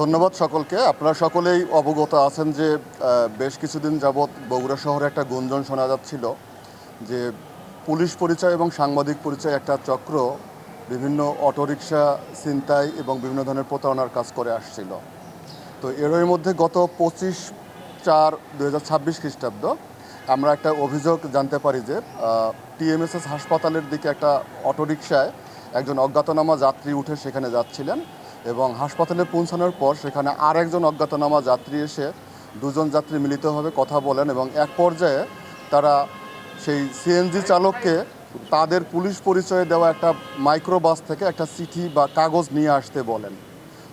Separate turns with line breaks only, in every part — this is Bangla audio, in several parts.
ধন্যবাদ সকলকে। আপনারা সকলেই অবগত আছেন যে বেশ কিছুদিন যাবৎ বগুড়া শহরে একটা গুঞ্জন শোনা যাচ্ছিল যে পুলিশ পরিচয় এবং সাংবাদিক পরিচয় একটা চক্র বিভিন্ন অটোরিকশা ছিনতাই এবং বিভিন্ন ধরনের প্রতারণার কাজ করে আসছিল। তো এরই মধ্যে গত 25/4/2026 খ্রিস্টাব্দ আমরা একটা অভিযোগ জানতে পারি যে টিএমএসএস হাসপাতালের দিকে একটা অটোরিকশায় একজন অজ্ঞাতনামা যাত্রী উঠে সেখানে যাচ্ছিলেন এবং হাসপাতালে পৌঁছানোর পর সেখানে আরেকজন অজ্ঞাতনামা যাত্রী এসে দুজন যাত্রী মিলিতভাবে কথা বলেন এবং এক পর্যায়ে তারা সেই সিএনজি চালককে তাদের পুলিশ পরিচয়ে দেওয়া একটা মাইক্রোবাস থেকে একটা চিঠি বা কাগজ নিয়ে আসতে বলেন।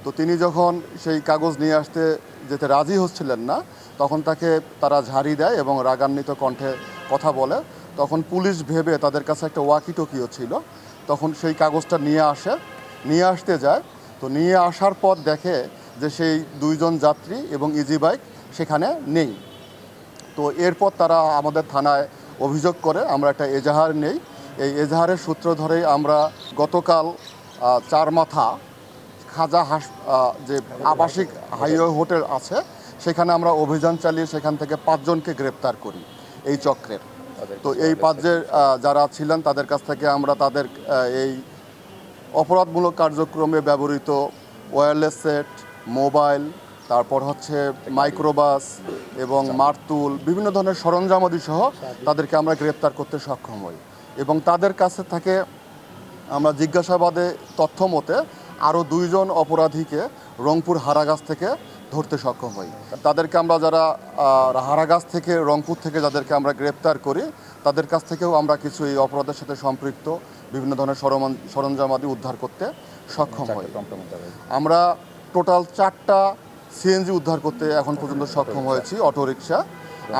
তো তিনি যখন সেই কাগজ নিয়ে আসতে যেতে রাজি হচ্ছিলেন না, তখন তাকে তারা ঝাড়ি দেয় এবং রাগান্বিত কণ্ঠে কথা বলে। তখন পুলিশ ভেবে তাদের কাছে একটা ওয়াকিটকিও ছিল, তখন সেই কাগজটা নিয়ে আসতে যায়। তো নিয়ে আসার পর দেখে যে সেই দুইজন যাত্রী এবং ইজি বাইক সেখানে নেই। তো এরপর তারা আমাদের থানায় অভিযোগ করে, আমরা একটা এজাহার নেই। এই এজাহারের সূত্র ধরেই আমরা গতকাল চারমাথা খাজা যে আবাসিক হাইওয়ে হোটেল আছে সেখানে আমরা অভিযান চালিয়ে সেখান থেকে 5 জনকে গ্রেপ্তার করি এই চক্রের। তো এই 5 যারা ছিলেন তাদের কাছ থেকে আমরা তাদের এই অপরাধমূলক কার্যক্রমে ব্যবহৃত ওয়্যারলেস সেট, মোবাইল, তারপর হচ্ছে মাইক্রোবাস এবং মারতুল, বিভিন্ন ধরনের সরঞ্জামাদি সহ তাদেরকে আমরা গ্রেপ্তার করতে সক্ষম হই। এবং তাদের কাছে থেকে আমরা জিজ্ঞাসাবাদে তথ্য মতে আরও 2 জন অপরাধীকে রংপুর হারাগাছ থেকে ধরতে সক্ষম হই। তাদেরকে আমরা যারা হারাগাছ থেকে রংপুর থেকে যাদেরকে আমরা গ্রেপ্তার করি তাদের কাছ থেকেও আমরা কিছু এই অপরাধের সাথে সম্পৃক্ত বিভিন্ন ধরনের সরঞ্জামাদি উদ্ধার করতে সক্ষম হই। আমরা টোটাল 4টা সিএনজি উদ্ধার করতে এখন পর্যন্ত সক্ষম হয়েছি, অটোরিকশা।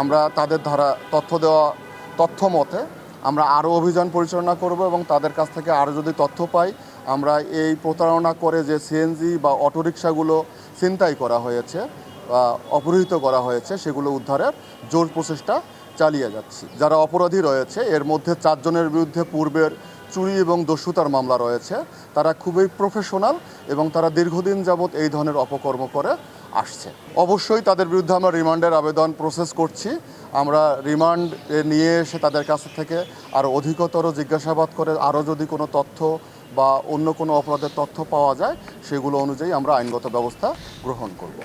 আমরা তাদের ধারা তথ্য মতে আমরা আরও অভিযান পরিচালনা করব এবং তাদের কাছ থেকে আরও যদি তথ্য পাই আমরা এই প্রতারণা করে যে সিএনজি বা অটোরিকশাগুলো ছিনতাই করা হয়েছে বা অপহৃত করা হয়েছে সেগুলো উদ্ধারের জোর প্রচেষ্টা চালিয়ে যাচ্ছি। যারা অপরাধী রয়েছে এর মধ্যে 4 জনের বিরুদ্ধে পূর্বের চুরি এবং দস্যুতার মামলা রয়েছে। তারা খুবই প্রফেশনাল এবং তারা দীর্ঘদিন যাবৎ এই ধরনের অপকর্ম করে আসছে। অবশ্যই তাদের বিরুদ্ধে আমরা রিমান্ডের আবেদন প্রসেস করছি। আমরা রিমান্ড নিয়ে এসে তাদের কাছ থেকে আরও অধিকতর জিজ্ঞাসাবাদ করে আরও যদি কোনো তথ্য বা অন্য কোনো অপরাধের তথ্য পাওয়া যায় সেগুলো অনুযায়ী আমরা আইনগত ব্যবস্থা গ্রহণ করব।